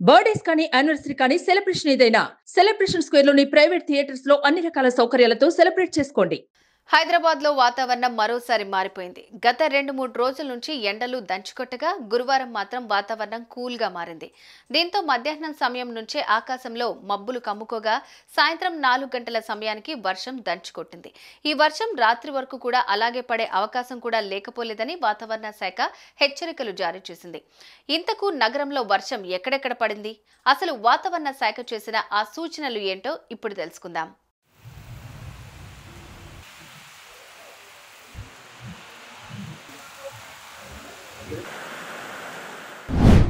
Birthdays కానీ anniversary కానీ celebration ఏదైనా సెలబ్రేషన్ స్క్వేర్ లోని ప్రైవేట్ థియేటర్స్ లో అన్ని రకాల సౌకర్యాలతో సెలబ్రేట్ చేసుకోండి. హైదరాబాద్ లో వాతావరణం మరోసారి మారిపోయింది. గత 2-3 రోజుల నుంచి ఎండలు దంచుకొట్టగా గురువారం మాత్రం వాతావరణం కూల్ గా మారింది. దీంతో మధ్యాహ్నం సమయం నుంచే ఆకాశంలో మబ్బులు కమ్ముకోగా సాయంత్రం 4 గంటల సమయానికి వర్షం దంచుకొట్టింది. ఈ వర్షం రాత్రి వరకు కూడా అలాగే పడే అవకాశం కూడా లేకపోలేదని వాతావరణ శాఖ హెచ్చరికలు జారీ చేసింది. ఇంతకు నగరంలో వర్షం ఎక్కడెక్కడ పడింది, అసలు వాతావరణ శాఖ చేసిన ఆ సూచనలు ఏంటో ఇప్పుడు తెలుసుకుందాం.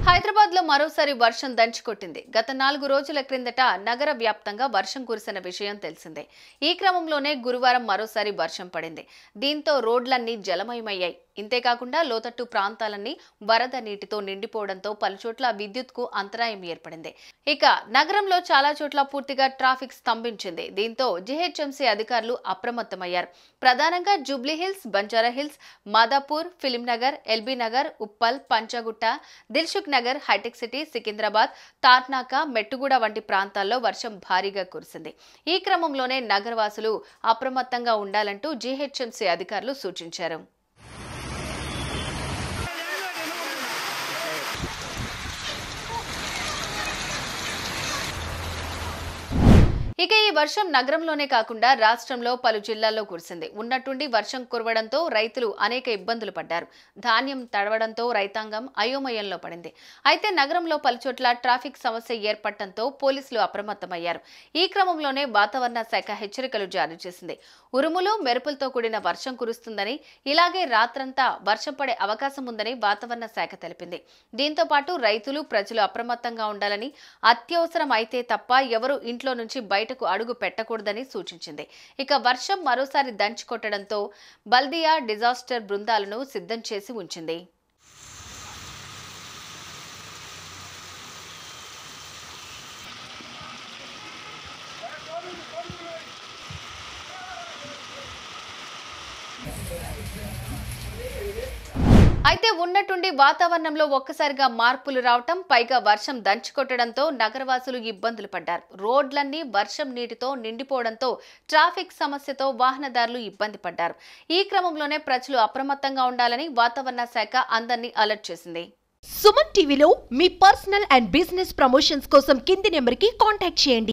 హైదరాబాద్ లో మరోసారి వర్షం దంచుకొట్టింది. గత 4 రోజుల క్రిందట నగర వ్యాప్తంగా వర్షం కురిసిన విషయం తెలిసిందే. ఈ క్రమంలోనే గురువారం మరోసారి వర్షం పడింది. దీంతో రోడ్లన్నీ జలమయమయ్యాయి. ఇంతేకాకుండా లోతట్టు ప్రాంతాలన్నీ వరద నీటితో నిండిపోవడంతో పలుచోట్ల విద్యుత్కు అంతరాయం ఏర్పడింది. ఇక నగరంలో చాలా చోట్ల పూర్తిగా ట్రాఫిక్ స్తంభించింది. దీంతో జీహెచ్ఎంసీ అధికారులు అప్రమత్తమయ్యారు. ప్రధానంగా జూబ్లీహిల్స్, బంజారాహిల్స్, మాదాపూర్, ఫిలింనగర్, ఎల్బీ నగర్, ఉప్పల్, పంచగుట్ట, దిల్సుఖ్ నగర్, హైటెక్ సిటీ, సికింద్రాబాద్, తార్నాక, మెట్టుగూడ వంటి ప్రాంతాల్లో వర్షం భారీగా కురిసింది. ఈ క్రమంలోనే నగరవాసులు అప్రమత్తంగా ఉండాలంటూ జీహెచ్ఎంసీ అధికారులు సూచించారు. ఇక ఈ వర్షం నగరంలోనే కాకుండా రాష్ట్రంలో పలు జిల్లాల్లో కురిసింది. ఉన్నట్టుండి వర్షం కురవడంతో రైతులు అనేక ఇబ్బందులు పడ్డారు. ధాన్యం తడవడంతో రైతాంగం అయోమయంలో పడింది. అయితే నగరంలో పలుచోట్ల ట్రాఫిక్ సమస్య ఏర్పడటంతో పోలీసులు అప్రమత్తమయ్యారు. ఈ క్రమంలోనే వాతావరణ శాఖ హెచ్చరికలు జారీ చేసింది. ఉరుములు, మెరుపులతో కూడిన వర్షం కురుస్తుందని, ఇలాగే రాత్రంతా వర్షం పడే అవకాశం ఉందని వాతావరణ శాఖ తెలిపింది. దీంతో పాటు రైతులు, ప్రజలు అప్రమత్తంగా ఉండాలని, అత్యవసరం అయితే తప్ప ఎవరూ ఇంట్లో నుంచి బయటకు అడుగు పెట్టకూడదని సూచించింది. ఇక వర్షం మరోసారి దంచుకొట్టడంతో బల్దియా డిజాస్టర్ బృందాలను సిద్ధం చేసి ఉంచింది. అయితే ఉన్నట్టుండి వాతావరణంలో ఒక్కసారిగా మార్పులు రావటం, పైగా వర్షం దంచుకొట్టడంతో నగరవాసులు ఇబ్బందులు పడ్డారు. రోడ్లన్నీ వర్షం నీటితో నిండిపోవడంతో ట్రాఫిక్ సమస్యతో వాహనదారులు ఇబ్బంది పడ్డారు. ఈ క్రమంలోనే ప్రజలు అప్రమత్తంగా ఉండాలని వాతావరణ శాఖ అందరినీ అలర్ట్ చేసింది. సుమన్ టీవీలో మీ పర్సనల్ అండ్ బిజినెస్ ప్రమోషన్స్ కోసం కింది నెంబర్కి కాంటాక్ట్ చేయండి.